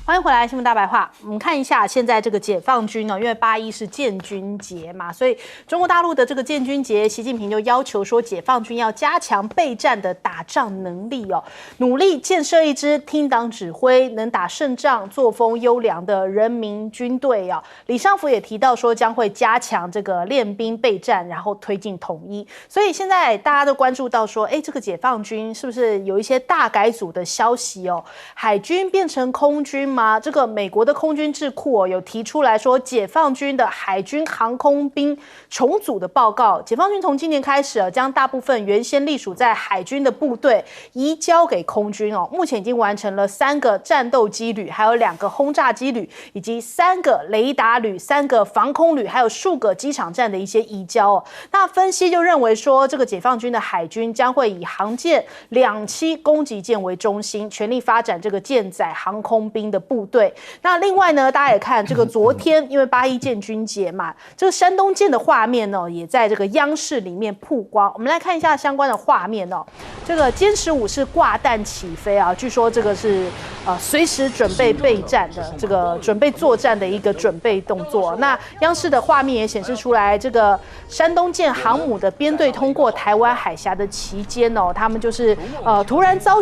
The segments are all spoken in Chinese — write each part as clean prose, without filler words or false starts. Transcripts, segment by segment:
欢迎回来，新闻大白话。我们看一下现在这个解放军呢，因为8·1是建军节嘛，所以中国大陆的这个建军节，习近平就要求说，解放军要加强备战的打仗能力哦，努力建设一支听党指挥、能打胜仗、作风优良的人民军队哦。李尚福也提到说，将会加强这个练兵备战，然后推进统一。所以现在大家都关注到说，这个解放军是不是有一些大改组的消息哦？海军变成空军吗？这个美国的空军智库有提出来说，解放军的海军航空兵重组的报告。解放军从今年开始将大部分原先隶属在海军的部队移交给空军哦。目前已经完成了3个战斗机旅，还有2个轰炸机旅，以及3个雷达旅、3个防空旅，还有数个机场站的一些移交哦。那分析就认为说，这个解放军的海军将会以航舰2栖攻击舰为中心，全力发展这个舰载航空兵的部队。那另外呢，大家也看这个昨天，因为8·1建军节嘛，这个山东舰的画面呢，也在这个央视里面曝光。我们来看一下相关的画面哦。这个歼15是挂弹起飞啊，据说这个是随时准备备战的，这个准备作战的一个准备动作。那央视的画面也显示出来，这个山东舰航母的编队通过台湾海峡的期间哦，他们就是突然遭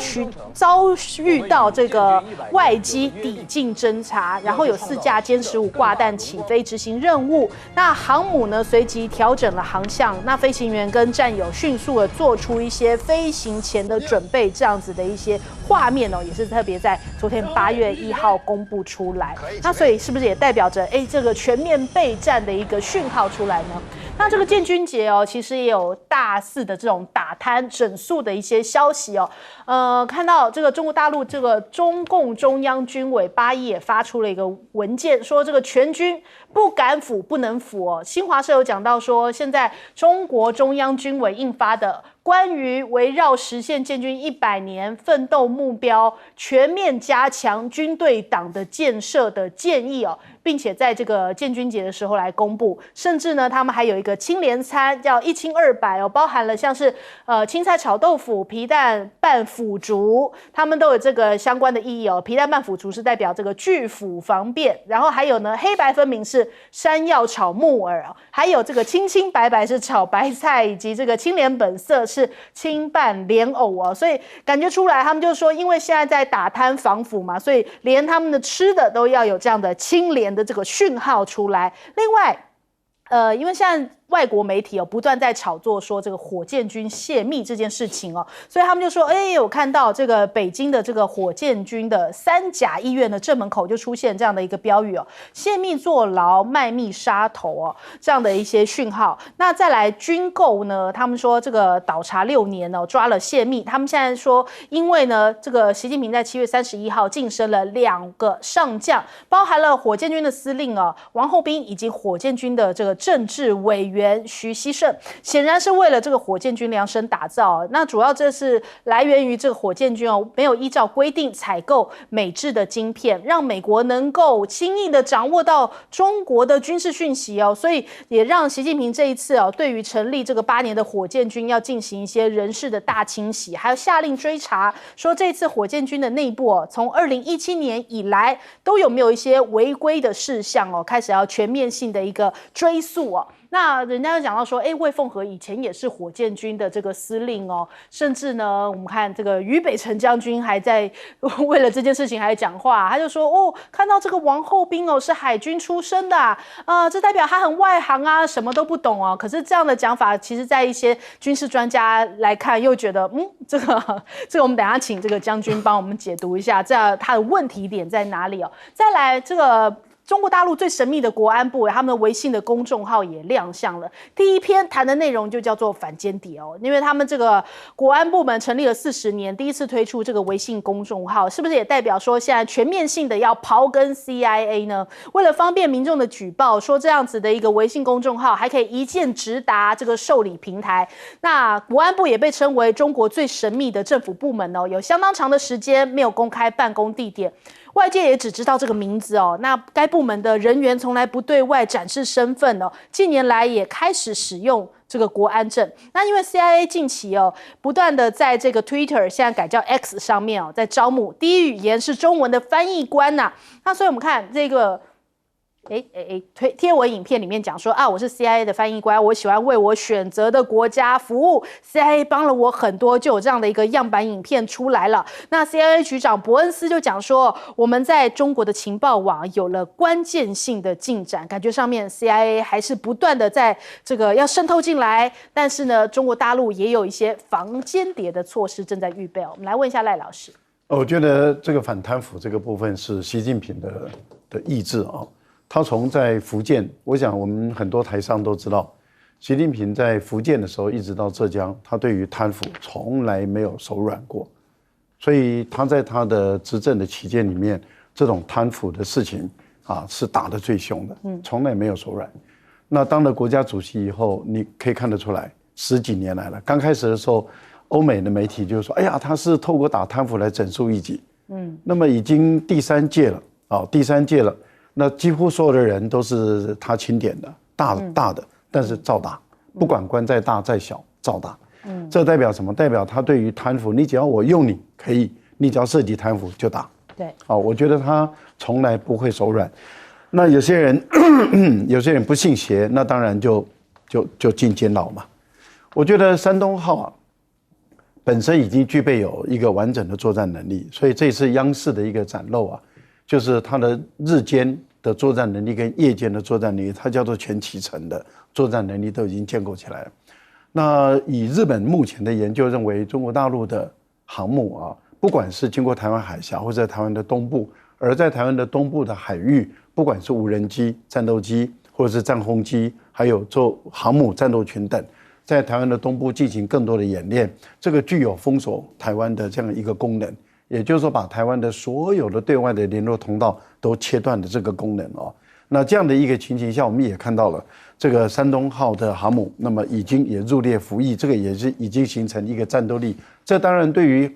遇到这个外机抵近侦察，然后有4架歼15挂弹起飞执行任务。那航母呢随即调整了航向，那飞行员跟战友迅速的做出一些飞行前的准备，这样子的一些画面哦，也是特别在昨天8月1号公布出来。那所以是不是也代表着这个全面备战的一个讯号出来呢？那这个建军节哦，其实也有大肆的这种打贪整肃的一些消息哦。看到这个中国大陆这个中共中央军委8·1也发出了一个文件，说这个全军不敢腐不能腐哦。新华社有讲到说，现在中国中央军委印发的关于围绕实现建军100年奋斗目标，全面加强军队党的建设的建议哦，并且在这个建军节的时候来公布，甚至呢，他们还有一个青联餐，叫1清2白哦，包含了像是青菜炒豆腐、皮蛋拌腐竹，他们都有这个相关的意义哦。皮蛋拌腐竹是代表这个拒腐防变，然后还有呢，黑白分明是山药炒木耳哦，还有这个青青白白是炒白菜，以及这个青莲本色是青拌莲藕哦。所以感觉出来，他们就说，因为现在在打贪防腐嘛，所以连他们的吃的都要有这样的清廉的这个讯号出来。另外，因为现在外国媒体不断在炒作说这个火箭军泄密这件事情哦，所以他们就说，有看到这个北京的这个火箭军的3甲医院的正门口就出现这样的一个标语哦，泄密坐牢，卖密杀头哦，这样的一些讯号。那再来军购呢，他们说这个倒查6年哦，抓了泄密。他们现在说，因为呢，这个习近平在7月31号晋升了2个上将，包含了火箭军的司令王厚斌以及火箭军的这个政治委员徐锡胜，显然是为了这个火箭军量身打造。那主要这是来源于这个火箭军没有依照规定采购美制的晶片，让美国能够轻易的掌握到中国的军事讯息哦，所以也让习近平这一次对于成立这个8年的火箭军要进行一些人事的大清洗，还有下令追查，说这次火箭军的内部从2017年以来都有没有一些违规的事项开始要全面性的一个追溯哦。那人家就讲到说，魏凤和以前也是火箭军的这个司令哦，甚至呢，我们看这个俞北辰将军还在为了这件事情还讲话，他就说看到这个王厚斌是海军出身的这代表他很外行啊，什么都不懂哦。可是这样的讲法，其实在一些军事专家来看，又觉得这个我们等一下请这个将军帮我们解读一下，这样他的问题点在哪里哦？再来这个。中国大陆最神秘的国安部，他们的微信的公众号也亮相了。第一篇谈的内容就叫做反间谍哦，因为他们这个国安部门成立了40年，第一次推出这个微信公众号，是不是也代表说现在全面性的要刨根 CIA 呢？为了方便民众的举报，说这样子的一个微信公众号还可以一键直达这个受理平台。那国安部也被称为中国最神秘的政府部门哦，有相当长的时间没有公开办公地点。外界也只知道这个名字哦。那该部门的人员从来不对外展示身份哦，近年来也开始使用这个国安证。那因为 CIA 近期不断的在这个 Twitter 现在改叫 X 上面在招募第一语言是中文的翻译官呐。那所以我们看这个。贴文影片里面讲说我是 CIA 的翻译官，我喜欢为我选择的国家服务 ，CIA 帮了我很多，就有这样的一个样板影片出来了。那 CIA 局长伯恩斯就讲说，我们在中国的情报网有了关键性的进展，感觉上面 CIA 还是不断的在这个要渗透进来，但是呢，中国大陆也有一些防间谍的措施正在预备。我们来问一下赖老师。我觉得这个反贪腐这个部分是习近平的意志啊。他从在福建，我想我们很多台商都知道，习近平在福建的时候一直到浙江，他对于贪腐从来没有手软过，所以他在他的执政的期间里面，这种贪腐的事情是打得最凶的，从来没有手软。那当了国家主席以后，你可以看得出来，10几年来了。刚开始的时候，欧美的媒体就说：“哎呀，他是透过打贪腐来整肃异己。”那么已经第三届了。那几乎所有的人都是他钦点的，大的，但是照打，不管官再大再小，照打。这代表什么？代表他对于贪腐，你只要我用你可以，你只要涉及贪腐就打。对，我觉得他从来不会手软。那有些人不信邪，那当然就进监牢嘛。我觉得山东号本身已经具备有一个完整的作战能力，所以这次央视的一个展露就是它的日间的作战能力跟夜间的作战能力，它叫做全齐成的作战能力都已经建构起来了。那以日本目前的研究认为，中国大陆的航母不管是经过台湾海峡或者在台湾的东部，而在台湾的东部的海域，不管是无人机、战斗机或者是战轰机，还有做航母战斗群等，在台湾的东部进行更多的演练，这个具有封锁台湾的这样一个功能。也就是说，把台湾的所有的对外的联络通道都切断的这个功能那这样的一个情形下，我们也看到了这个山东号的航母，那么已经也入列服役，这个也是已经形成一个战斗力。这当然对于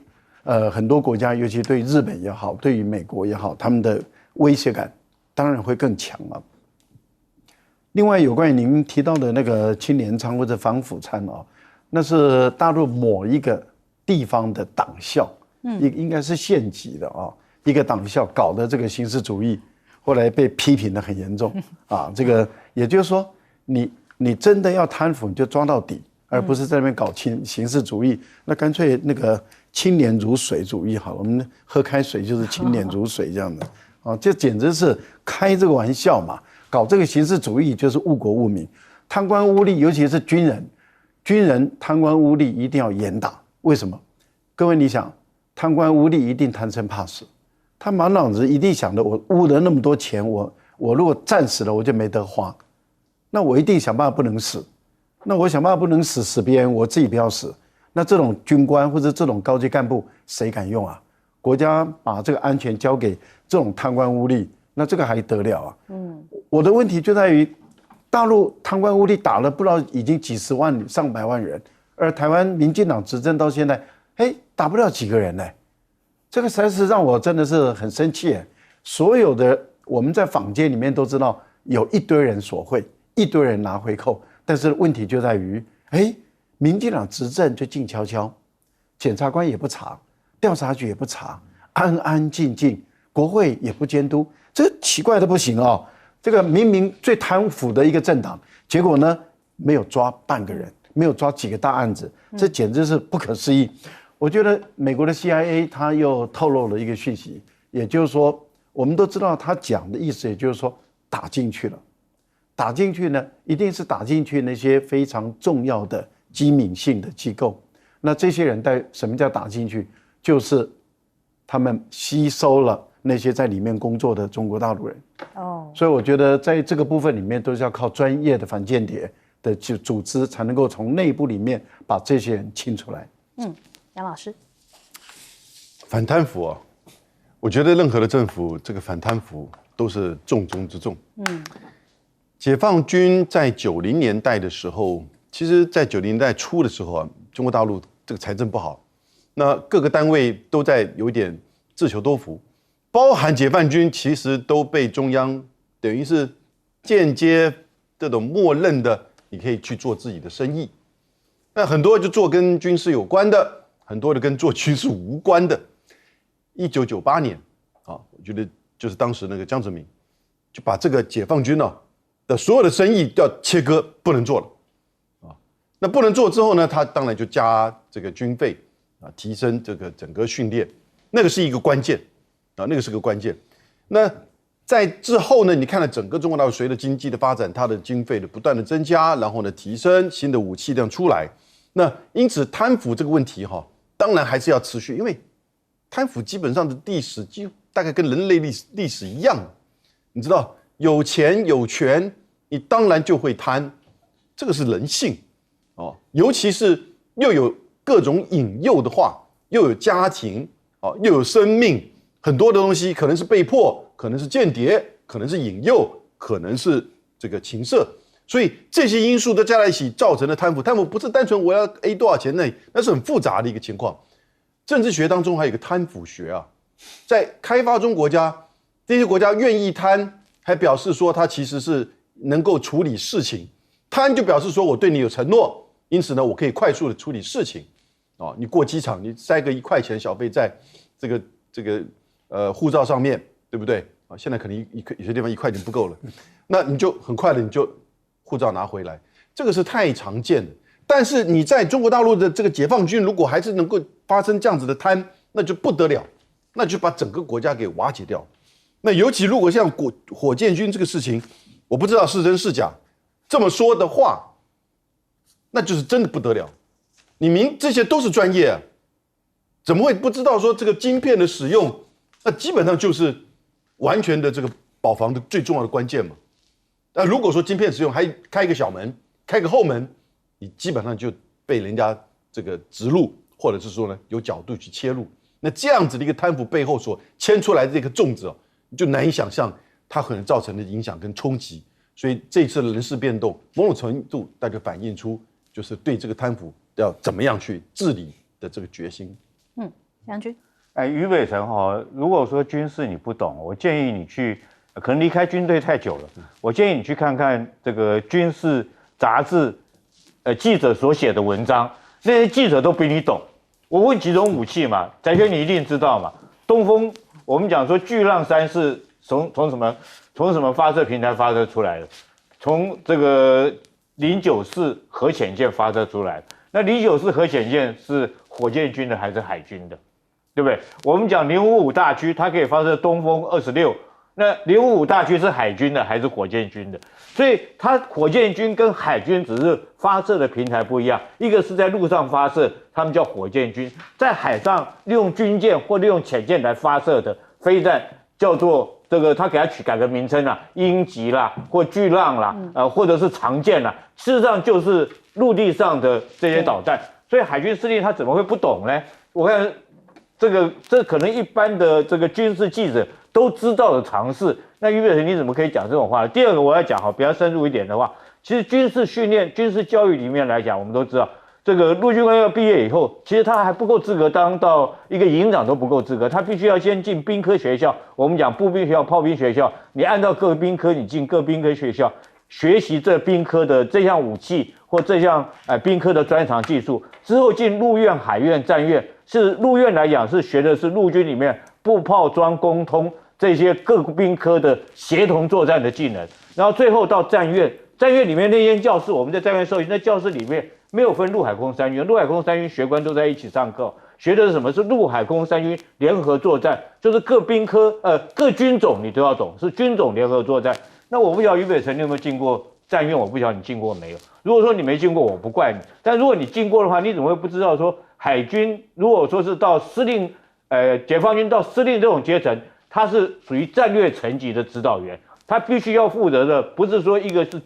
很多国家，尤其对日本也好，对于美国也好，他们的威胁感当然会更强了。另外，有关于您提到的那个青年餐或者防腐餐那是大陆某一个地方的党校。应该是县级的一个党校搞的这个形式主义，后来被批评得很严重这个也就是说，你真的要贪腐，你就抓到底，而不是在那边搞形式主义。那干脆那个清廉如水主义好了，我们喝开水就是清廉如水这样的这简直是开这个玩笑嘛！搞这个形式主义就是误国误民，贪官污吏，尤其是军人贪官污吏一定要严打。为什么？各位你想？贪官污吏一定贪生怕死，他满脑子一定想着我污了那么多钱，我如果战死了我就没得花，那我一定想办法不能死，那我想办法不能死别人，我自己不要死。那这种军官或者这种高级干部谁敢用国家把这个安全交给这种贪官污吏，那这个还得了我的问题就在于大陆贪官污吏打了不知道已经几十万上百万人，而台湾民进党执政到现在打不了几个人这个实在是让我真的是很生气所有的我们在坊间里面都知道有一堆人索贿，一堆人拿回扣，但是问题就在于民进党执政就静悄悄，检察官也不查，调查局也不查，安安静静，国会也不监督，这奇怪的不行这个明明最贪腐的一个政党，结果呢没有抓半个人，没有抓几个大案子，这简直是不可思议。我觉得美国的 CIA 他又透露了一个讯息，也就是说，我们都知道他讲的意思，也就是说打进去了，打进去呢，一定是打进去那些非常重要的机敏性的机构。那这些人什么叫打进去？就是他们吸收了那些在里面工作的中国大陆人。所以我觉得在这个部分里面，都是要靠专业的反间谍的组织，才能够从内部里面把这些人清出来。杨老师，反贪腐我觉得任何的政府，这个反贪腐都是重中之重。解放军在90年代的时候，其实在90年代初的时候中国大陆这个财政不好，那各个单位都在有一点自求多福，包含解放军，其实都被中央等于是间接这种默认的，你可以去做自己的生意。那很多就做跟军事有关的，很多的跟做军事无关的。1998年啊，我觉得就是当时那个江泽民就把这个解放军的所有的生意要切割，不能做了啊。那不能做之后呢，他当然就加这个军费啊，提升这个整个训练，那个是一个关键啊，那个是个关键。那在之后呢，你看了整个中国大陆随着经济的发展，它的经费的不断的增加，然后呢提升新的武器这样出来。那因此贪腐这个问题当然还是要持续，因为贪腐基本上的历史几乎大概跟人类历史一样，你知道有钱有权，你当然就会贪，这个是人性尤其是又有各种引诱的话，又有家庭又有生命，很多的东西可能是被迫，可能是间谍，可能是引诱，可能是这个情色，所以这些因素都加在一起造成了贪腐。贪腐不是单纯我要 A 多少钱那是很复杂的一个情况。政治学当中还有一个贪腐学啊，在开发中国家，这些国家愿意贪，还表示说他其实是能够处理事情。贪就表示说我对你有承诺，因此呢，我可以快速的处理事情。你过机场，你塞个1块钱小费在这个护照上面，对不对？现在可能有些地方1块钱不够了，那你就很快的你就护照拿回来，这个是太常见的。但是你在中国大陆的这个解放军，如果还是能够发生这样子的贪，那就不得了，那就把整个国家给瓦解掉。那尤其如果像火箭军这个事情，我不知道是真是假，这么说的话，那就是真的不得了。这些都是专业啊，怎么会不知道说这个晶片的使用，那基本上就是完全的这个保防的最重要的关键嘛。那如果说晶片使用还开个小门，开个后门，你基本上就被人家这个植入，或者是说呢有角度去切入。那这样子的一个贪腐背后所牵出来的这个粽子你就难以想象它可能造成的影响跟冲击。所以这次的人事变动，某种程度大概反映出就是对这个贪腐要怎么样去治理的这个决心。杨军，俞北辰如果说军事你不懂，我建议你去，可能离开军队太久了，我建议你去看看这个军事杂志，记者所写的文章，那些记者都比你懂。我问几种武器嘛，翟轩你一定知道嘛。东风，我们讲说巨浪3是从什么发射平台发射出来的？从这个094核潜舰发射出来的。那094核潜舰是火箭军的还是海军的？对不对？我们讲055大驱，它可以发射东风26，那055大驱是海军的还是火箭军的？所以它火箭军跟海军只是发射的平台不一样，一个是在陆上发射，他们叫火箭军；在海上利用军舰或利用潜舰来发射的飞弹，叫做这个，他给它改个名称鹰击啦，或巨浪啦，或者是长剑啦，事实上就是陆地上的这些导弹。所以海军司令他怎么会不懂呢？我看这可能一般的这个军事记者都知道的常识。那俞北辰你怎么可以讲这种话呢？第二个我要讲比较深入一点的话，其实军事训练、军事教育里面来讲，我们都知道，这个陆军官要毕业以后，其实他还不够资格当到一个营长都不够资格，他必须要先进兵科学校。我们讲步兵学校、炮兵学校，你按照各兵科，你进各兵科学校学习这兵科的这项武器或这项兵科的专长技术，之后进陆院、海院、战院。是陆院来讲是学的是陆军里面步炮装攻通这些各兵科的协同作战的技能，然后最后到战院，战院里面那间教室，我们在战院受训，那教室里面没有分陆海空三军，陆海空三军学官都在一起上课，学的是什么？是陆海空三军联合作战，就是各兵科各军种你都要懂，是军种联合作战。那我不晓得俞北辰你有没有进过战院，我不晓得你进过没有。如果说你没进过，我不怪你，但如果你进过的话，你怎么会不知道说海军如果说是到司令，解放军到司令这种阶层，他是属于战略层级的指导员，他必须要负责的不是说一个是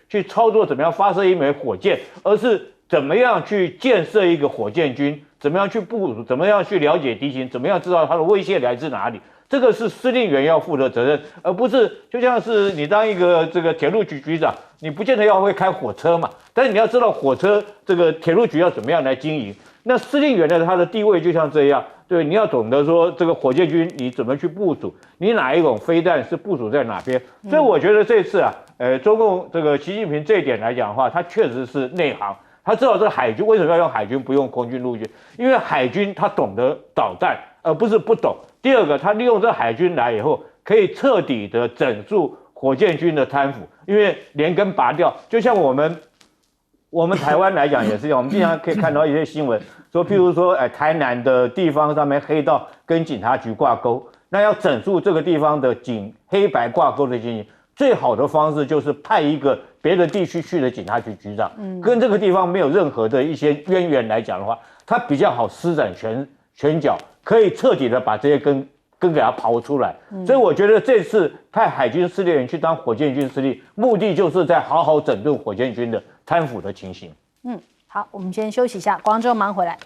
去操作怎么样发射一枚火箭，而是怎么样去建设一个火箭军，怎么样去部署，怎么样去了解敌情，怎么样知道它的威胁来自哪里。这个是司令员要负的责任，而不是就像是你当一个这个铁路局局长，你不见得要会开火车嘛，但是你要知道火车这个铁路局要怎么样来经营。那司令员呢，他的地位就像这样，对，你要懂得说这个火箭军你怎么去部署，你哪一种飞弹是部署在哪边。所以我觉得这次啊，中共这个习近平这一点来讲的话，他确实是内行。他知道这个海军为什么要用海军不用空军陆军，因为海军他懂得导弹，而不是不懂。第二个，他利用这海军来以后，可以彻底的整肃火箭军的贪腐，因为连根拔掉。就像我们台湾来讲也是一样，我们经常可以看到一些新闻，说譬如说，台南的地方上面黑道跟警察局挂钩，那要整肃这个地方的黑白挂钩的情形，最好的方式就是派一个别的地区去的警察局局长，跟这个地方没有任何的一些渊源来讲的话，他比较好施展拳脚，可以彻底的把这些根给他刨出来。所以我觉得这次派海军司令员去当火箭军司令，目的就是在好好整顿火箭军的贪腐的情形。好，我们先休息一下，广州马上回来。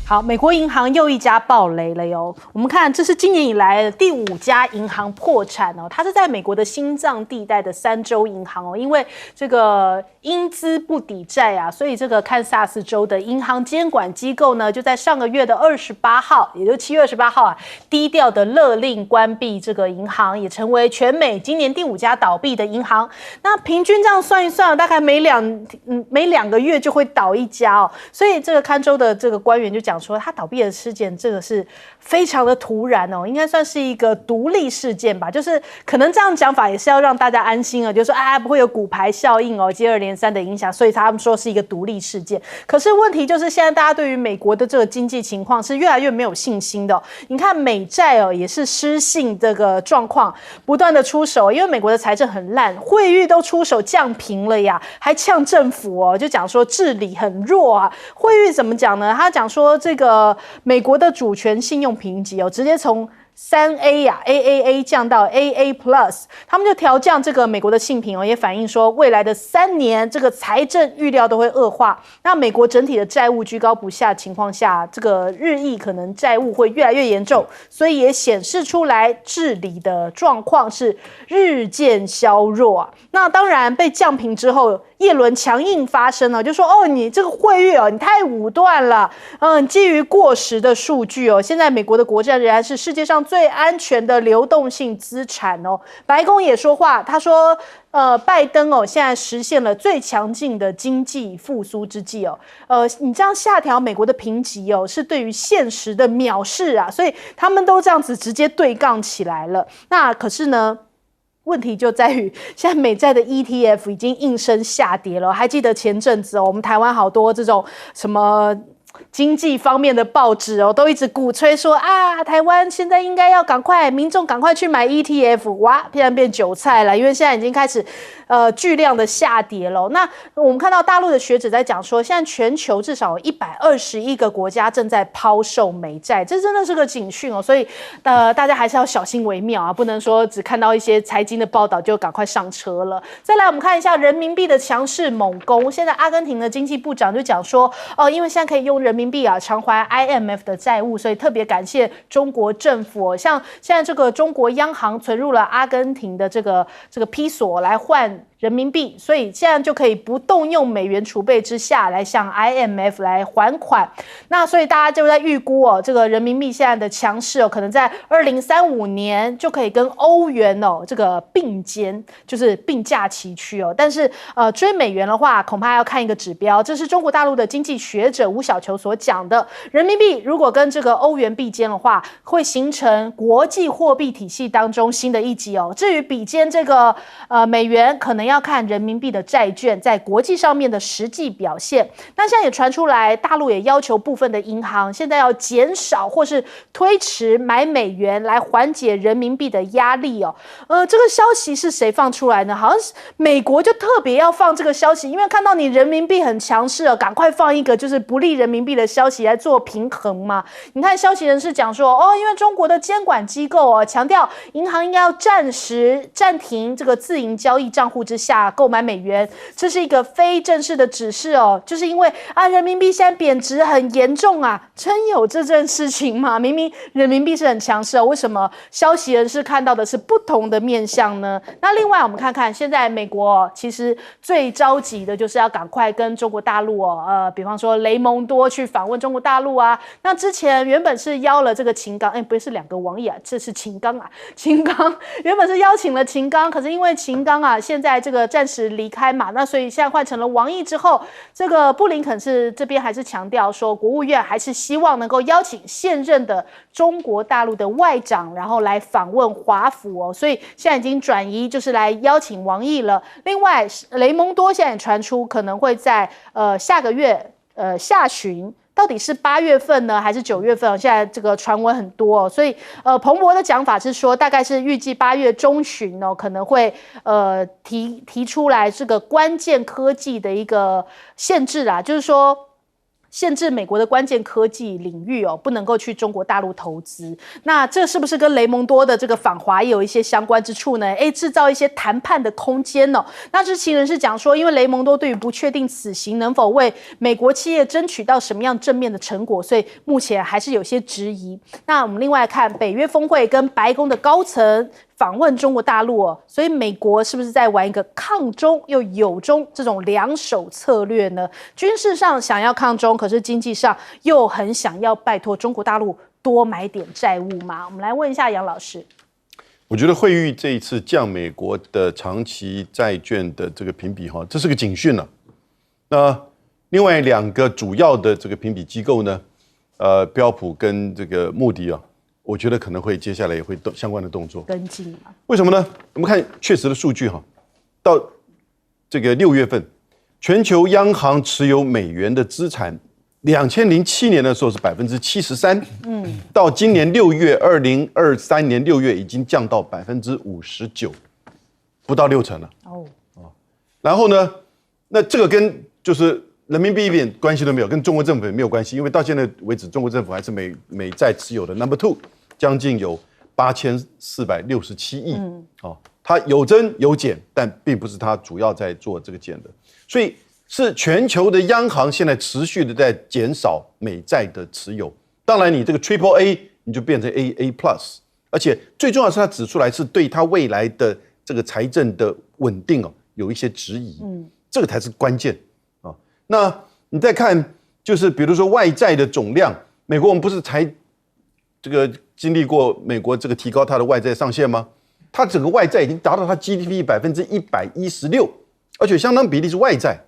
好，美国银行又一家爆雷了哟。我们看，这是今年以来的第5家银行破产哦。它是在美国的心脏地带的3州银行哦，因为这个应资不抵债啊，所以这个堪萨斯州的银行监管机构呢，就在上个月的28号，也就是7月28号啊，低调的勒令关闭这个银行，也成为全美今年第5家倒闭的银行。那平均这样算一算，大概每2个月就会倒一家哦。所以这个堪州的这个官员就讲说，他倒闭的事件这个是非常的突然哦，应该算是一个独立事件吧，就是可能这样讲法也是要让大家安心哦，就是说不会有骨牌效应哦，接二连三的影响，所以他们说是一个独立事件。可是问题就是现在大家对于美国的这个经济情况是越来越没有信心的哦。你看美债哦也是失信这个状况，不断的出手，因为美国的财政很烂，惠誉都出手降评了呀，还呛政府哦，就讲说治理很弱啊。惠誉怎么讲呢？他讲说这个美国的主权信用评级哦，直接从3A 呀 AAA 降到 AA Plus， 他们就调降这个美国的信评哦，也反映说未来的3年这个财政预料都会恶化。那美国整体的债务居高不下情况下，这个日益可能债务会越来越严重，所以也显示出来治理的状况是日渐削弱啊。那当然被降评之后，叶伦强硬发声哦，就说你这个惠誉哦，你太武断了，基于过时的数据哦，现在美国的国债仍然是世界上最安全的流动性资产哦。白宫也说话，他说拜登哦，现在实现了最强劲的经济复苏之际哦，你这样下调美国的评级哦，是对于现实的藐视啊，所以他们都这样子直接对杠起来了。那可是呢？问题就在于，现在美债的 ETF 已经应声下跌了。还记得前阵子我们台湾好多这种什么经济方面的报纸都一直鼓吹说台湾现在应该要民众赶快去买 ETF， 哇，变韭菜了，因为现在已经开始巨量的下跌了。那我们看到大陆的学者在讲说，现在全球至少有121个国家正在抛售美债，这真的是个警讯哦。所以大家还是要小心为妙啊，不能说只看到一些财经的报道就赶快上车了。再来，我们看一下人民币的强势猛攻。现在阿根廷的经济部长就讲说，因为现在可以用人民币偿还 IMF 的债务，所以特别感谢中国政府像现在这个中国央行存入了阿根廷的这个披索来换人民币，所以现在就可以不动用美元储备之下来向 IMF 来还款。那所以大家就在预估这个人民币现在的强势可能在2035年就可以跟欧元这个并肩，就是并驾齐驱但是追美元的话，恐怕要看一个指标，这是中国大陆的经济学者吴小球所讲的，人民币如果跟这个欧元并肩的话，会形成国际货币体系当中新的一级至于比肩这个美元，可能要看人民币的债券在国际上面的实际表现。那现在也传出来，大陆也要求部分的银行现在要减少或是推迟买美元来缓解人民币的压力哦。这个消息是谁放出来呢？好像是美国就特别要放这个消息，因为看到你人民币很强势哦，赶快放一个就是不利人民币的消息来做平衡嘛。你看消息人士讲说，因为中国的监管机构强调银行应该要暂停这个自营交易账户之下购买美元，这是一个非正式的指示哦，就是因为人民币现在贬值很严重啊，真有这件事情吗？明明人民币是很强势哦，为什么消息人士看到的是不同的面向呢？那另外我们看看，现在美国其实最着急的就是要赶快跟中国大陆比方说雷蒙多去访问中国大陆啊。那之前原本是邀了这个秦刚，不是2个王毅啊，这是秦刚啊。秦刚原本是邀请了秦刚，可是因为秦刚现在这个暂时离开嘛，那所以现在换成了王毅之后，这个布林肯是这边还是强调说，国务院还是希望能够邀请现任的中国大陆的外长，然后来访问华府哦，所以现在已经转移，就是来邀请王毅了。另外，雷蒙多现在也传出可能会在下个月下旬。到底是8月份呢，还是9月份？现在这个传闻很多哦，所以彭博的讲法是说，大概是预计8月中旬哦，可能会提出来这个关键科技的一个限制啊，就是说。限制美国的关键科技领域不能够去中国大陆投资。那这是不是跟雷蒙多的这个访华也有一些相关之处呢？制造一些谈判的空间哦。那知情人士讲说，因为雷蒙多对于不确定此行能否为美国企业争取到什么样正面的成果，所以目前还是有些质疑。那我们另外看北约峰会跟白宫的高层访问中国大陆所以美国是不是在玩一个抗中又友中这种两手策略呢？军事上想要抗中，可是经济上又很想要拜托中国大陆多买点债务吗？我们来问一下杨老师。我觉得惠誉这一次降美国的长期债券的这个评比这是个警讯了。那另外2个主要的这个评比机构呢，标普跟这个穆迪我觉得可能会接下来也会相关的动作跟进嘛？为什么呢？我们看确实的数据到这个6月份，全球央行持有美元的资产，2007年的时候是73%，到今年6月，2023年6月已经降到59%，不到60%了。然后呢，那这个跟就是人民币一点关系都没有，跟中国政府也没有关系，因为到现在为止，中国政府还是美债持有的 No.2。将近有8467亿，它有增有减，但并不是它主要在做这个减的，所以是全球的央行现在持续的在减少美债的持有。当然，你这个 AAA 你就变成 AA Plus， 而且最重要的是它指出来是对它未来的这个财政的稳定有一些质疑，这个才是关键啊。那你再看，就是比如说外债的总量，美国我们不是才这个经历过美国这个提高它的外债上限吗？它整个外债已经达到它 GDP 116%，而且相当比例是外债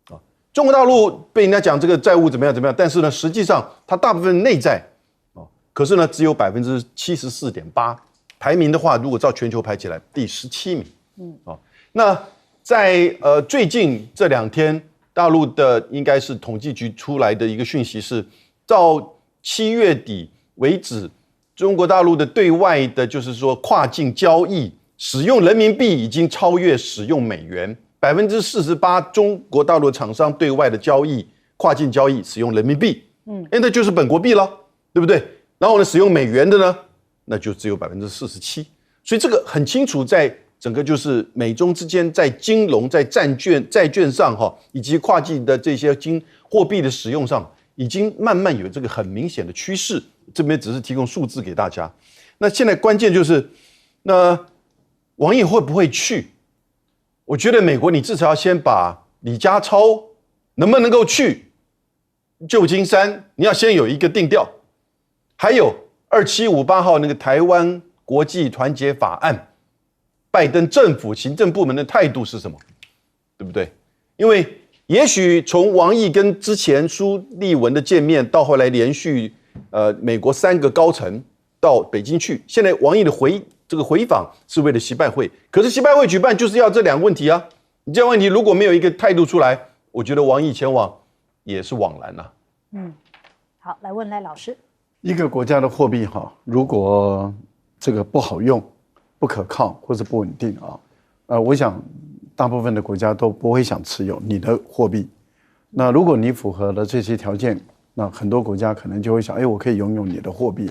啊。中国大陆被人家讲这个债务怎么样，但是呢，实际上它大部分内债可是呢只有 74.8%，排名的话，如果照全球排起来，第17名。那在最近这2天，大陆的应该是统计局出来的一个讯息是，到7月底为止，中国大陆的对外的，就是说跨境交易使用人民币已经超越使用美元，48%中国大陆厂商对外的交易跨境交易使用人民币，那就是本国币了，对不对？然后呢，使用美元的呢，那就只有47%。所以这个很清楚，在整个就是美中之间在金融、在债券上以及跨境的这些货币的使用上，已经慢慢有这个很明显的趋势。这边只是提供数字给大家。那现在关键就是，那王毅会不会去？我觉得美国你至少要先把李家超能不能够去旧金山，你要先有一个定调。还有2758号那个台湾国际团结法案，拜登政府行政部门的态度是什么？对不对？因为也许从王毅跟之前苏立文的见面，到后来连续美国3个高层到北京去，现在王毅的回访是为了习拜会，可是习拜会举办就是要这2个问题啊，你这样问题如果没有一个态度出来，我觉得王毅前往也是枉然啊。好，来问赖老师。一个国家的货币如果这个不好用、不可靠或者不稳定我想大部分的国家都不会想持有你的货币。那如果你符合了这些条件，那很多国家可能就会想，我可以拥有你的货币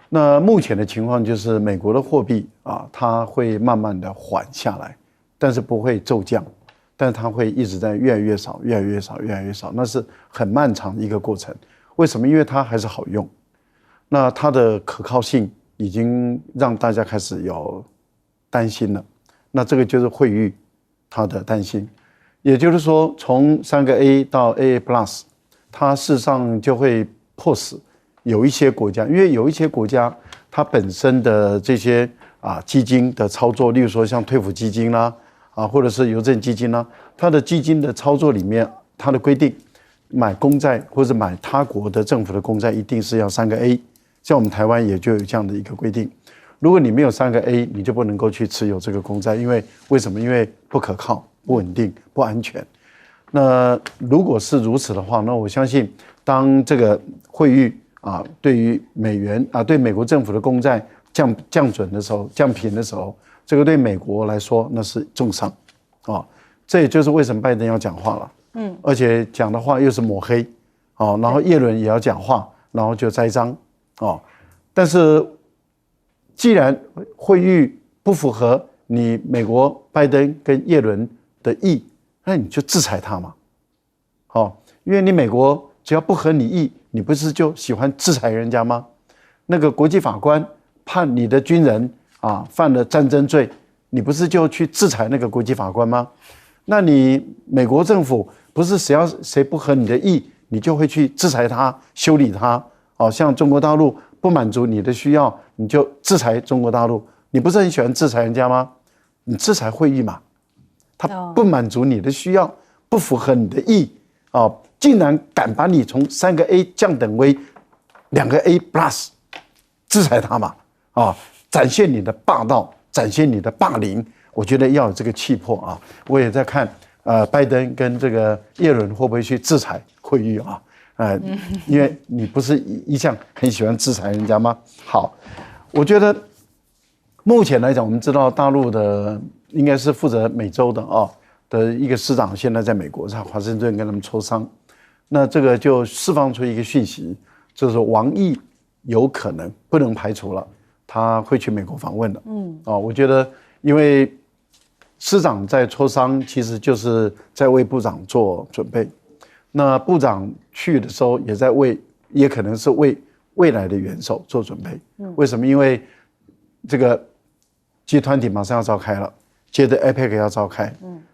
那目前的情况就是美国的货币它会慢慢的缓下来，但是不会骤降，但是它会一直在越来越少、越来越少、越来越少，那是很漫长的一个过程。为什么？因为它还是好用，那它的可靠性已经让大家开始有担心了。那这个就是惠誉它的担心，也就是说，从3个 A 到 AA Plus， 它事实上就会迫使有一些国家，因为有一些国家它本身的这些基金的操作，例如说像退辅基金啦或者是邮政基金啦，它的基金的操作里面，它的规定，买公债或者买他国的政府的公债，一定是要3个 A。像我们台湾也就有这样的一个规定，如果你没有3个 A， 你就不能够去持有这个公债，因为为什么？因为不可靠、不稳定、不安全。那如果是如此的话，那我相信，当这个惠誉对于美元对美国政府的公债降准的时候、降平的时候，这个对美国来说那是重伤这也就是为什么拜登要讲话了。而且讲的话又是抹黑然后耶伦也要讲话，然后就栽赃但是既然惠誉不符合你美国拜登跟耶伦的意，那你就制裁他嘛因为你美国只要不合你意，你不是就喜欢制裁人家吗？那个国际法官判你的军人犯了战争罪，你不是就去制裁那个国际法官吗？那你美国政府不是谁不合你的意，你就会去制裁他、修理他像中国大陆不满足你的需要，你就制裁中国大陆。你不是很喜欢制裁人家吗？你制裁惠誉嘛，他不满足你的需要，不符合你的意竟然敢把你从3个 A 降等为2个 A Plus， 制裁他嘛展现你的霸道，展现你的霸凌。我觉得要有这个气魄我也在看拜登跟这个耶伦会不会去制裁惠誉因为你不是一向很喜欢制裁人家吗？好，我觉得目前来讲，我们知道大陆的应该是负责美洲的一个师长，现在在美国，在华盛顿跟他们磋商。那这个就释放出一个讯息，就是王毅有可能不能排除了，他会去美国访问的。我觉得因为师长在磋商，其实就是在为部长做准备。那部长去的时候，也可能是为未来的元首做准备。为什么？因为这个G20马上要召开了，接着 APEC 要召开。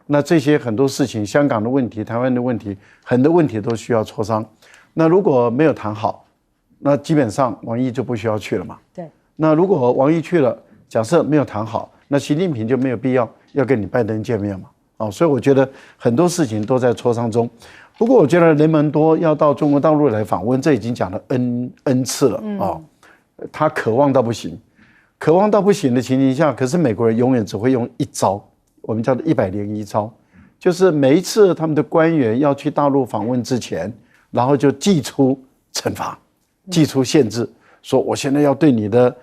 那这些很多事情，香港的问题、台湾的问题，很多问题都需要磋商。那如果没有谈好，那基本上王毅就不需要去了嘛。对。那如果王毅去了，假设没有谈好，那习近平就没有必要跟你拜登见面嘛。所以我觉得很多事情都在磋商中。不过我觉得雷蒙多要到中国大陆来访问，这已经讲了 N 次了他渴望到不行，渴望到不行的情形下，可是美国人永远只会用一招，我们叫做101招，就是每一次他们的官员要去大陆访问之前，然后就祭出惩罚，祭出限制，说我现在要对你的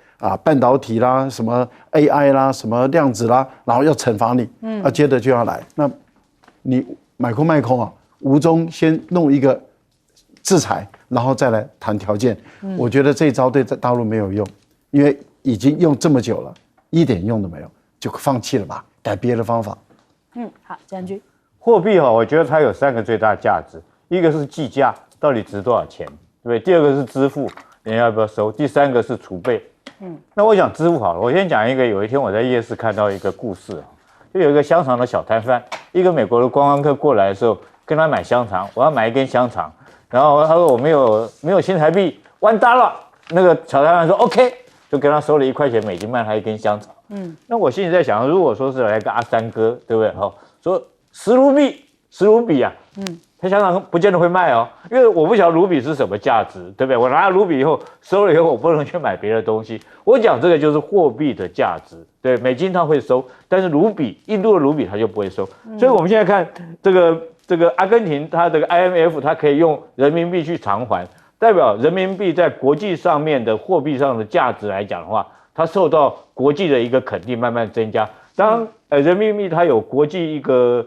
半导体啦、什么 AI 啦、什么量子啦，然后要惩罚你，接着就要来，那你买空卖空无中先弄一个制裁，然后再来谈条件。我觉得这一招对大陆没有用，因为已经用这么久了，一点用都没有，就放弃了吧，改别的方法。好，将军，货币我觉得它有3个最大价值，一个是计价，到底值多少钱，对不对？第2个是支付，人家要不要收？第3个是储备。那我讲支付好了，我先讲一个，有一天我在夜市看到一个故事就有一个香肠的小摊贩，一个美国的观光客过来的时候，跟他买香肠，我要买一根香肠，然后他说我没有新台币$1，那个小摊贩说 OK， 就跟他收了1块钱美金卖他一根香肠。那我心里在想，如果说是来个阿三哥，对不对？说10卢比他香港不见得会卖哦，因为我不晓得卢比是什么价值，对不对？我拿了卢比以后收了以后，我不能去买别的东西。我讲这个就是货币的价值，对，美金它会收，但是卢比，印度的卢比它就不会收。所以我们现在看这个阿根廷，它这个 IMF 它可以用人民币去偿还，代表人民币在国际上面的货币上的价值来讲的话，它受到国际的一个肯定，慢慢增加。当人民币它有国际一个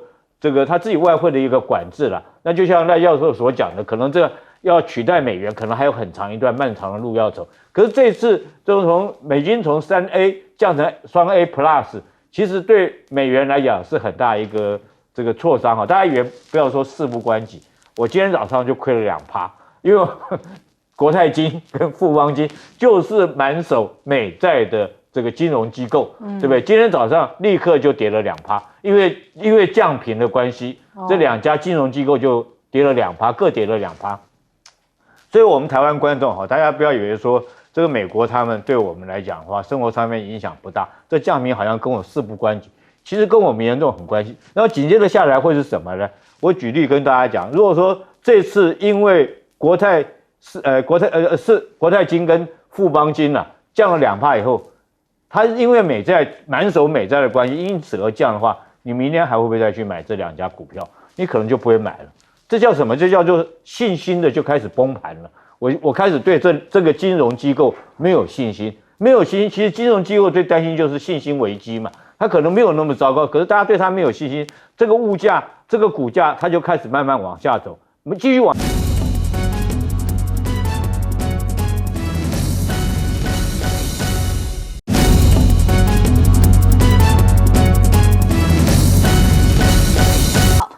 它自己外汇的一个管制了，那就像赖教授所讲的，可能这个要取代美元，可能还有很长一段漫长的路要走。可是这次就是从美金从3A 降成双 A Plus， 其实对美元来讲是很大一个这个挫伤哈。大家以为不要说事不关己，我今天早上就亏了2%，因为国泰金跟富邦金就是满手美债的这个金融机构，对不对？今天早上立刻就跌了2%，因为降频的关系，这2家金融机构就跌了2%，各跌了2%。所以，我们台湾观众哈，大家不要以为说这个美国他们对我们来讲的话，生活上面影响不大，这降频好像跟我事不关己，其实跟我们严重很关系。然后紧接着下来会是什么呢？我举例跟大家讲，如果说这次因为国泰金跟富邦金降了2%以后，它因为满手美债的关系，因此而降的话，你明年还会不会再去买这2家股票？你可能就不会买了。这叫什么？这叫做信心的就开始崩盘了。我开始对这个金融机构没有信心，其实金融机构最担心就是信心危机嘛。它可能没有那么糟糕，可是大家对它没有信心，这个物价、这个股价，它就开始慢慢往下走。我们继续往。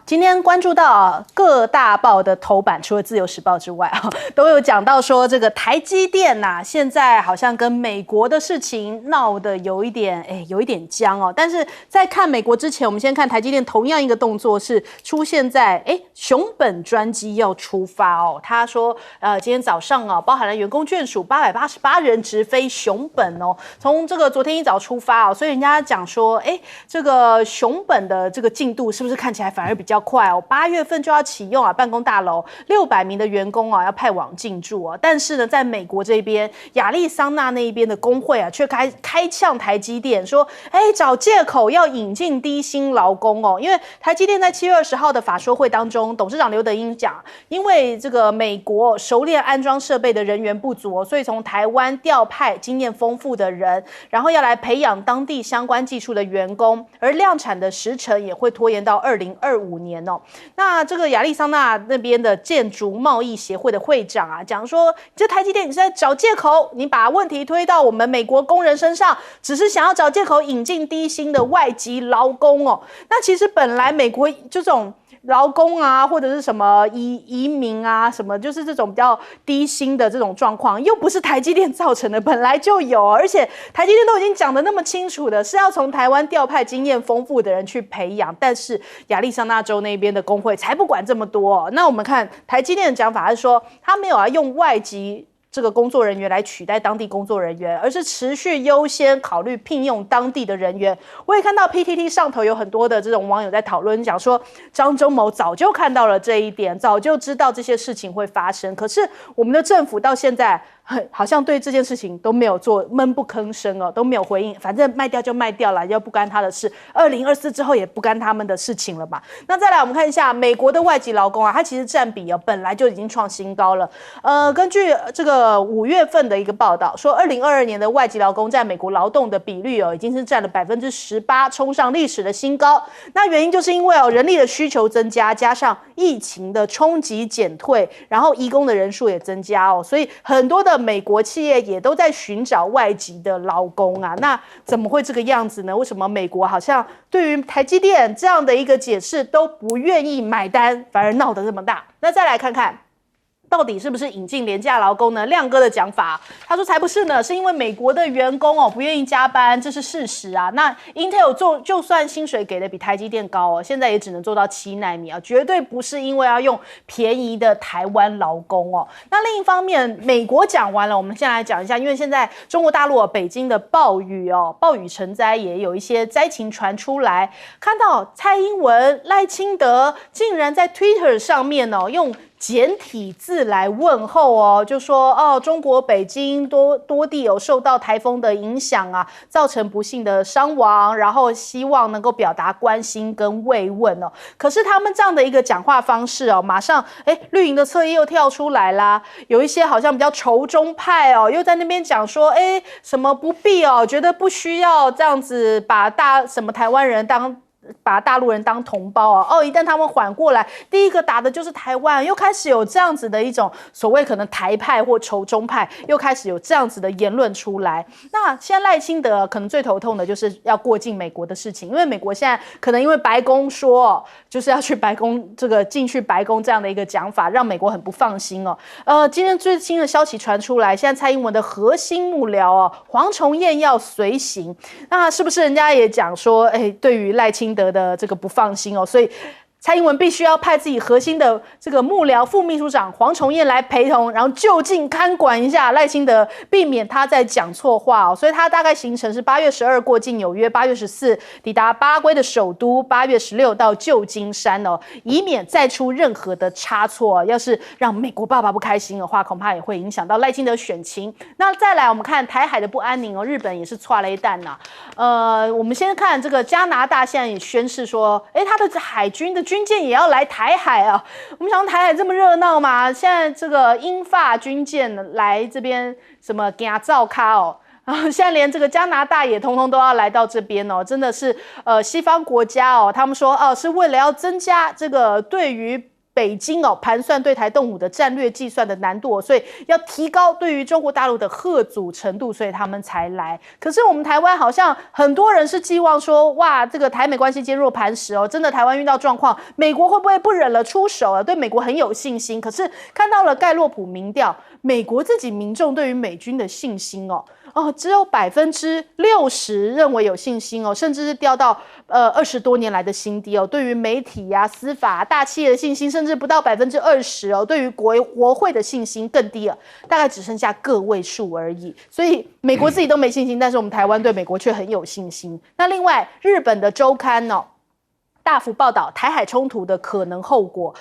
今天关注到各大报的头版，除了自由时报之外都有讲到说这个台积电现在好像跟美国的事情闹得有一点僵哦。但是在看美国之前，我们先看台积电同样一个动作是出现在熊本专机要出发哦。他说今天早上包含了员工眷属888人直飞熊本哦，从这个昨天一早出发哦，所以人家讲说这个熊本的这个进度是不是看起来反而比较快哦？8月份就要启用办公大楼，600名的员工要派往进驻哦。但是呢，在美国这边，亚利桑那那一边的工会却开呛台积电，说找借口要引进低薪劳工哦。因为台积电在7月20号的法说会当中，董事长刘德英讲，因为这个美国熟练安装设备的人员不足，所以从台湾调派经验丰富的人，然后要来培养当地相关技术的员工，而量产的时程也会拖延到2025年哦。那这个亚利桑那那边的建筑贸易协会的会长讲说，这台积电你是在找借口，你把问题推到我们美国工人身上，只是想要找借口引进低薪的外籍劳工哦。那其实本来美国这种劳工或者是什么移民什么就是这种比较低薪的这种状况，又不是台积电造成的，本来就有，而且台积电都已经讲得那么清楚的，是要从台湾调派经验丰富的人去培养，但是亚利桑那州那边的工会才不管这么多那我们看台积电的讲法是说，他没有要用外籍这个工作人员来取代当地工作人员，而是持续优先考虑聘用当地的人员。我也看到 PTT 上头有很多的这种网友在讨论，讲说张忠谋早就看到了这一点，早就知道这些事情会发生，可是我们的政府到现在好像对这件事情都没有做，闷不吭声都没有回应，反正卖掉就卖掉了，又不干他的事，2024之后也不干他们的事情了嘛。那再来我们看一下美国的外籍劳工它其实占比本来就已经创新高了。根据这个5月份的一个报道说，2022年的外籍劳工在美国劳动的比率已经是占了18%，冲上历史的新高。那原因就是因为人力的需求增加，加上疫情的冲击减退，然后移工的人数也增加所以很多的美国企业也都在寻找外籍的劳工那怎么会这个样子呢？为什么美国好像对于台积电这样的一个解释都不愿意买单，反而闹得这么大？那再来看看到底是不是引进廉价劳工呢？亮哥的讲法，他说才不是呢，是因为美国的员工不愿意加班，这是事实啊。那 Intel 就算薪水给的比台积电高现在也只能做到7奈米绝对不是因为要用便宜的台湾劳工那另一方面，美国讲完了，我们先来讲一下，因为现在中国大陆北京的暴雨暴雨成灾，也有一些灾情传出来，看到蔡英文、赖清德竟然在 Twitter 上面用简体字来问候就说中国北京多地有受到台风的影响造成不幸的伤亡，然后希望能够表达关心跟慰问可是他们这样的一个讲话方式马上绿营的侧翼又跳出来啦，有一些好像比较仇中派又在那边讲说什么不必觉得不需要这样子把什么台湾人把大陆人当同胞一旦他们缓过来，第一个打的就是台湾，又开始有这样子的一种所谓可能台派或仇中派，又开始有这样子的言论出来。那现在赖清德可能最头痛的就是要过境美国的事情，因为美国现在可能因为白宫说就是要去白宫进去白宫这样的一个讲法，让美国很不放心今天最新的消息传出来，现在蔡英文的核心幕僚黄崇彦要随行，那是不是人家也讲说对于赖清德的这个不放心所以蔡英文必须要派自己核心的这个幕僚副秘书长黄崇彦来陪同，然后就近看管一下赖清德，避免他在讲错话所以他大概行程是8月12过境纽约，8月14抵达巴拉圭的首都，8月16到旧金山以免再出任何的差错要是让美国爸爸不开心的话，恐怕也会影响到赖清德选情。那再来我们看台海的不安宁日本也是剉了一弹我们先看这个加拿大现在也宣示说他的海军的军舰也要来台海我们想台海这么热闹嘛，现在这个英法军舰来这边什么给他照咖现在连这个加拿大也通通都要来到这边真的是西方国家他们说是为了要增加这个对于北京盘算对台动武的战略计算的难度所以要提高对于中国大陆的嚇阻程度，所以他们才来。可是我们台湾好像很多人是寄望说，哇，这个台美关系坚若磐石真的台湾遇到状况，美国会不会不忍了出手对美国很有信心。可是看到了盖洛普民调，美国自己民众对于美军的信心只有60%认为有信心甚至是掉到20多年来的新低对于媒体司法大企业的信心甚至不到20%对于国会的信心更低了，大概只剩下个位数而已。所以美国自己都没信心，但是我们台湾对美国却很有信心。那另外日本的周刊大幅报道台海冲突的可能后果。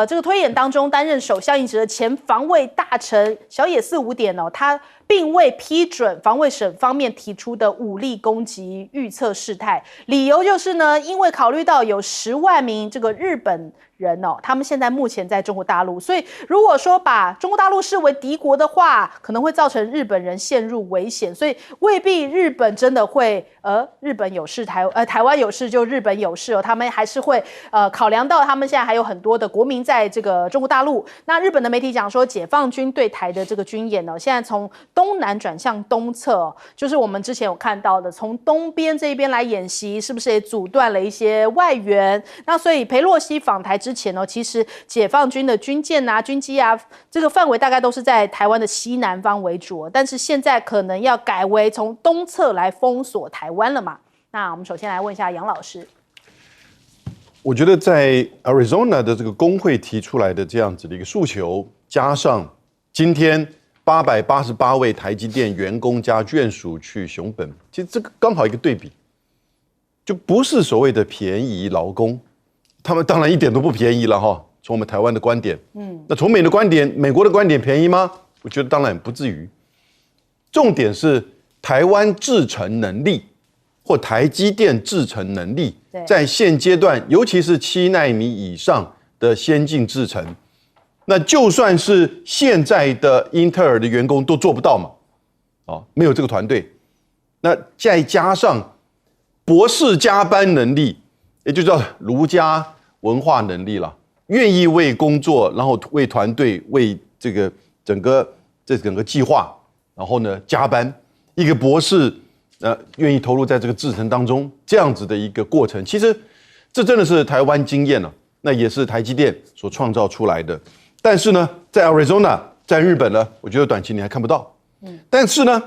这个推演当中担任首相一职的前防卫大臣小野四五点他并未批准防卫省方面提出的武力攻击预测事态，理由就是呢，因为考虑到有10万名这个日本人他们现在目前在中国大陆，所以如果说把中国大陆视为敌国的话，可能会造成日本人陷入危险，所以未必日本真的会日本有事台湾有事就日本有事他们还是会考量到他们现在还有很多的国民在这个中国大陆。那日本的媒体讲说，解放军对台的这个军演现在从东南转向东侧就是我们之前有看到的，从东边这一边来演习，是不是也阻断了一些外援？那所以裴洛西访台之前其实解放军的军舰军机这个范围大概都是在台湾的西南方为主但是现在可能要改为从东侧来封锁台湾了嘛。那我们首先来问一下杨老师。我觉得在 Arizona 的这个工会提出来的这样子的一个诉求，加上今天888位台积电员工加眷属去熊本，其实这个刚好一个对比，就不是所谓的便宜劳工，他们当然一点都不便宜了从我们台湾的观点，那从美国的观点便宜吗？我觉得当然不至于。重点是台湾制程能力或台积电制程能力，在现阶段，尤其是7奈米以上的先进制程。那就算是现在的英特尔的员工都做不到嘛，没有这个团队，那再加上博士加班能力，也就叫儒家文化能力了，愿意为工作，然后为团队，为这个整个计划，然后呢加班，一个博士愿意投入在这个制程当中，这样子的一个过程，其实这真的是台湾经验了，那也是台积电所创造出来的。但是呢，在 Arizona， 在日本呢，我觉得短期你还看不到。但是呢，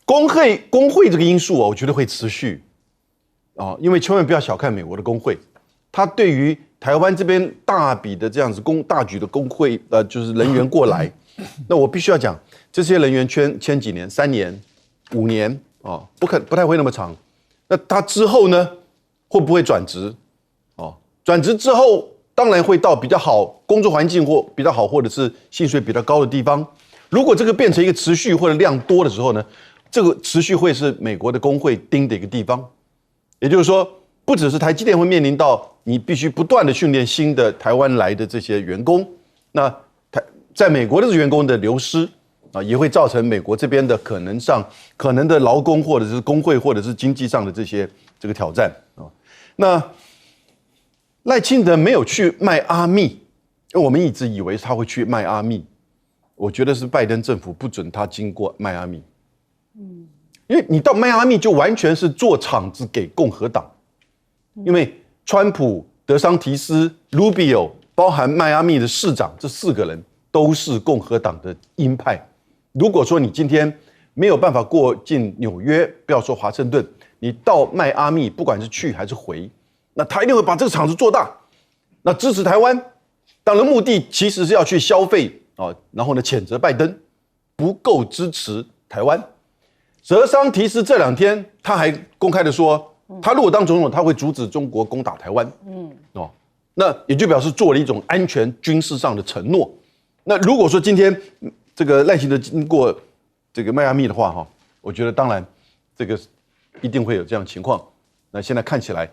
工会这个因素我觉得会持续因为千万不要小看美国的工会，它对于台湾这边大笔的这样子大举的工会就是人员过来，那我必须要讲，这些人员签几年，3年、5年不太会那么长。那他之后呢，会不会转职？转职之后，当然会到比较好工作环境或比较好，或者是薪水比较高的地方。如果这个变成一个持续或者量多的时候呢，这个持续会是美国的工会盯的一个地方。也就是说，不只是台积电会面临到你必须不断的训练新的台湾来的这些员工，那在美国的员工的流失也会造成美国这边的可能的劳工或者是工会或者是经济上的这个挑战那赖清德没有去迈阿密，因为我们一直以为他会去迈阿密，我觉得是拜登政府不准他经过迈阿密。因为你到迈阿密就完全是做场子给共和党，因为川普、德桑提斯、Rubio， 包含迈阿密的市长，这4个人都是共和党的鹰派。如果说你今天没有办法过进纽约，不要说华盛顿，你到迈阿密，不管是去还是回，那他一定会把这个场子做大。那支持台湾，当然目的其实是要去消费然后呢谴责拜登不够支持台湾。泽桑提斯这2天他还公开的说，他如果当总统，他会阻止中国攻打台湾。那也就表示做了一种安全军事上的承诺。那如果说今天这个赖清德经过这个迈阿密的话，我觉得当然这个一定会有这样的情况。那现在看起来，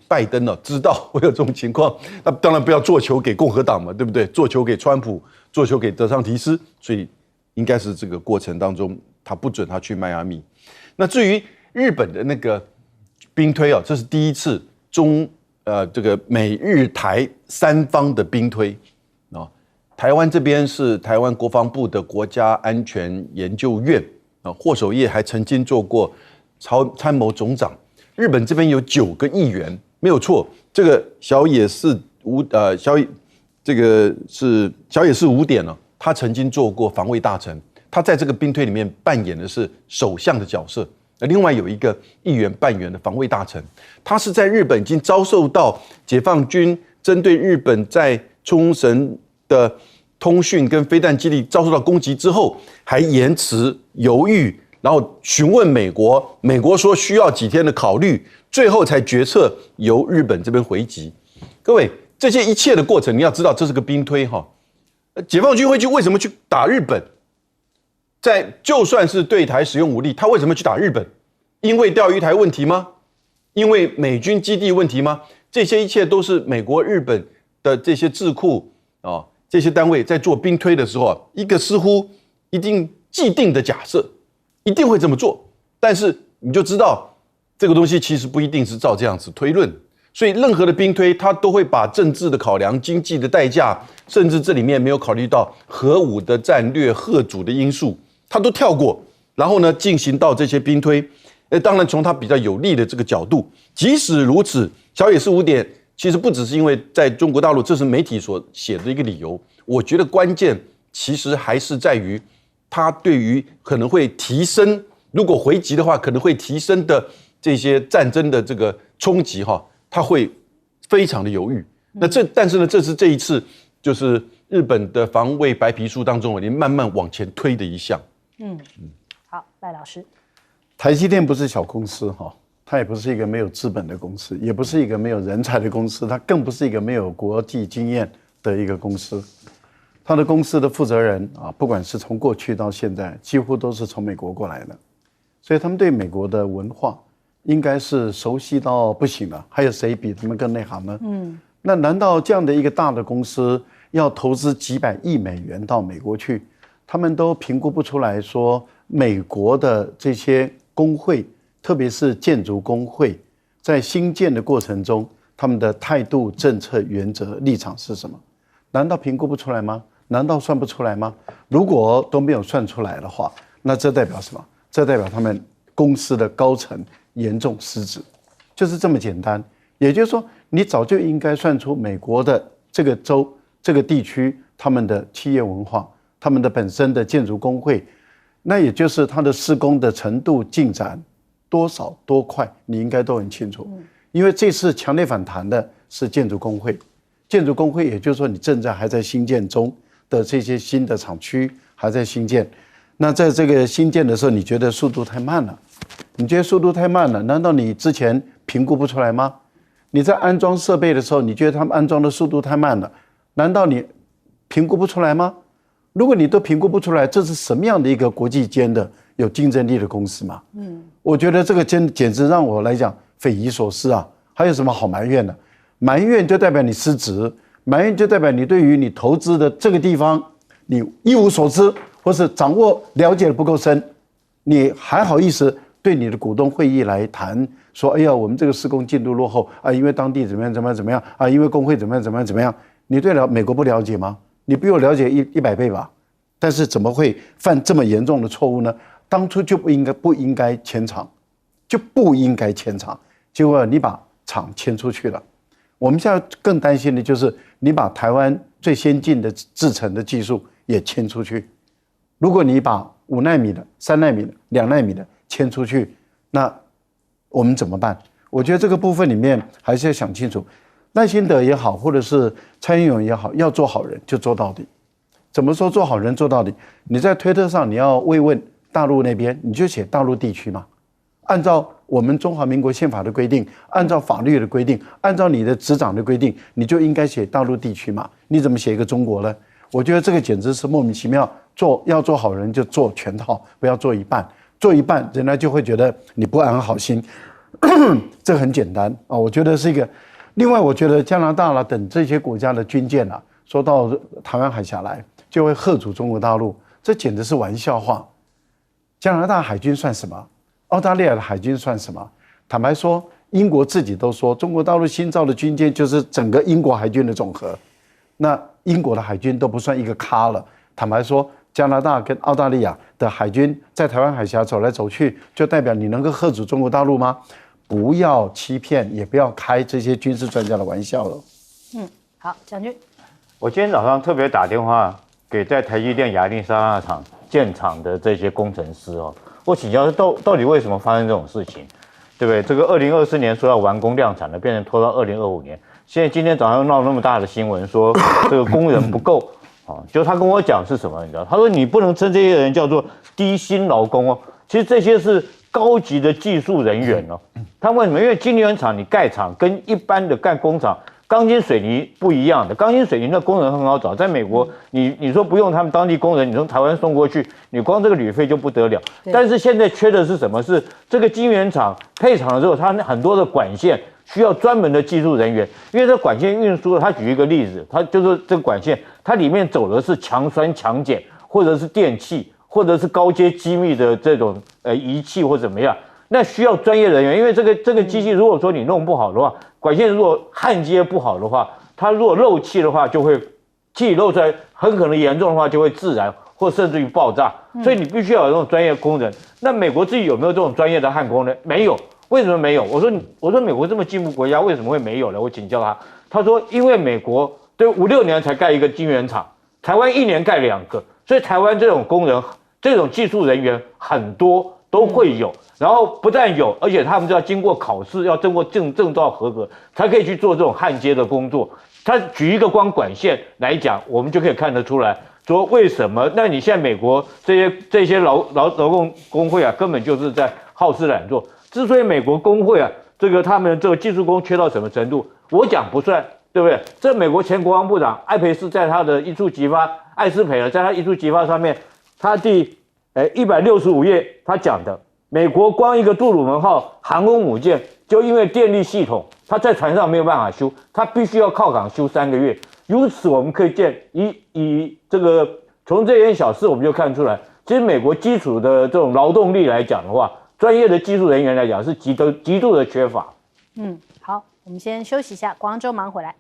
拜登知道会有这种情况，那当然不要做球给共和党嘛，对不对？做球给川普，做球给德桑提斯，所以应该是这个过程当中。他不准他去迈阿密。那至于日本的那个兵推这是第一次这个美日台3方的兵推台湾这边是台湾国防部的国家安全研究院霍守业还曾经做过参谋总长。日本这边有9个议员，没有错。这个小野寺五典他曾经做过防卫大臣。他在这个兵推里面扮演的是首相的角色，另外有一个议员扮演的防卫大臣，他是在日本已经遭受到解放军针对日本在冲绳的通讯跟飞弹基地遭受到攻击之后，还延迟犹豫，然后询问美国，美国说需要几天的考虑，最后才决策由日本这边回击。各位，这些一切的过程，你要知道这是个兵推解放军会为什么去打日本？就算是对台使用武力，他为什么去打日本？因为钓鱼台问题吗？因为美军基地问题吗？这些一切都是美国、日本的这些智库这些单位在做兵推的时候一个似乎一定既定的假设，一定会这么做。但是你就知道这个东西其实不一定是照这样子推论。所以任何的兵推，他都会把政治的考量、经济的代价，甚至这里面没有考虑到核武的战略、核主的因素。他都跳过，然后呢进行到这些兵推。当然从他比较有利的这个角度，即使如此，小野寺五典其实不只是因为在中国大陆这是媒体所写的一个理由，我觉得关键其实还是在于他对于可能会提升，如果回击的话可能会提升的这些战争的这个冲击他会非常的犹豫。但是呢，这是这一次就是日本的防卫白皮书当中已经慢慢往前推的一项。好，赖老师，台积电不是小公司它也不是一个没有资本的公司，也不是一个没有人才的公司，它更不是一个没有国际经验的一个公司。它的公司的负责人不管是从过去到现在，几乎都是从美国过来的，所以他们对美国的文化应该是熟悉到不行了。还有谁比他们更内行呢？那难道这样的一个大的公司要投资几百亿美元到美国去，他们都评估不出来说美国的这些工会，特别是建筑工会，在兴建的过程中，他们的态度、政策、原则、立场是什么？难道评估不出来吗？难道算不出来吗？如果都没有算出来的话，那这代表什么？这代表他们公司的高层严重失职，就是这么简单。也就是说，你早就应该算出美国的这个州、这个地区，他们的企业文化，他们的本身的建筑工会，那也就是它的施工的程度进展多少多快，你应该都很清楚。因为这次强烈反弹的是建筑工会，建筑工会也就是说你正在还在兴建中的这些新的厂区还在兴建，那在这个兴建的时候，你觉得速度太慢了？你觉得速度太慢了？难道你之前评估不出来吗？你在安装设备的时候，你觉得他们安装的速度太慢了？难道你评估不出来吗？如果你都评估不出来，这是什么样的一个国际间的有竞争力的公司嘛？我觉得这个简直让我来讲匪夷所思啊！还有什么好埋怨的？埋怨就代表你失职，埋怨就代表你对于你投资的这个地方你一无所知，或是掌握了解的不够深，你还好意思对你的股东会议来谈说，哎呀，我们这个施工进度落后啊，因为当地怎么样啊，因为工会怎么样？你对美国不了解吗？你比我了解100倍吧？但是怎么会犯这么严重的错误呢？当初就不应该迁厂，就不应该迁厂，结果你把厂迁出去了。我们现在更担心的就是你把台湾最先进的制程的技术也迁出去。如果你把5奈米的、3奈米的、2奈米的迁出去，那我们怎么办？我觉得这个部分里面还是要想清楚。赖清德也好，或者是蔡英文也好，要做好人就做到底。怎么说做好人做到底？你在推特上你要慰问大陆那边，你就写大陆地区嘛。按照我们中华民国宪法的规定，按照法律的规定，按照你的执掌的规定，你就应该写大陆地区嘛。你怎么写一个中国呢？我觉得这个简直是莫名其妙。要做好人就做全套，不要做一半。做一半，人家就会觉得你不安好心。这很简单啊，我觉得是一个。另外，我觉得加拿大啦等这些国家的军舰啊，说到台湾海峡来，就会嚇阻中国大陆，这简直是玩笑话。加拿大海军算什么？澳大利亚的海军算什么？坦白说，英国自己都说，中国大陆新造的军舰就是整个英国海军的总和。那英国的海军都不算一个咖了。坦白说，加拿大跟澳大利亚的海军在台湾海峡走来走去，就代表你能够嚇阻中国大陆吗？不要欺骗，也不要开这些军事专家的玩笑了。好，将军，我今天早上特别打电话给在台积电亚利桑那厂建厂的这些工程师哦，我请教到底为什么发生这种事情，对不对？这个2024年说要完工量产的，变成拖到2025年。现在今天早上又闹那么大的新闻，说这个工人不够啊，就他跟我讲是什么，你知道？他说你不能称这些人叫做低薪劳工哦，其实这些是高级的技术人员哦。他为什么？因为晶圆厂你盖厂跟一般的盖工厂，钢筋水泥不一样的。钢筋水泥的工人很好找，在美国你说不用他们当地工人，你从台湾送过去，你光这个旅费就不得了。但是现在缺的是什么？是这个晶圆厂配厂了之后，它很多的管线需要专门的技术人员，因为这管线运输，他举一个例子，他就是这个管线，它里面走的是强酸强碱，或者是电器，或者是高阶机密的这种仪器或怎么样。那需要专业人员，因为这个机器如果说你弄不好的话，管线如果焊接不好的话，它如果漏气的话，就会气漏出来，很可能严重的话就会自燃或甚至于爆炸。所以你必须要有这种专业工人。那美国自己有没有这种专业的焊工呢？没有。为什么没有？我说美国这么进步国家为什么会没有呢？我请教他，他说因为美国对5-6年才盖一个晶圆厂，台湾1年盖2个，所以台湾这种工人、这种技术人员很多都会有。然后不但有，而且他们就要经过考试，要经过证照合格，才可以去做这种焊接的工作。他举一个光管线来讲，我们就可以看得出来，说为什么？那你现在美国这些劳工工会啊，根本就是在好吃懒做。之所以美国工会啊，他们这个技术工缺到什么程度，我讲不算，对不对？这美国前国防部长艾培斯在他的一触即发，艾斯培尔在他一触即发上面，他第165页他讲的。美国光一个杜鲁门号航空母舰，就因为电力系统，它在船上没有办法修，它必须要靠港修3个月。由此我们可以以这个从这件小事我们就看出来，其实美国基础的这种劳动力来讲的话，专业的技术人员来讲是极度的缺乏。好，我们先休息一下，广州马上回来。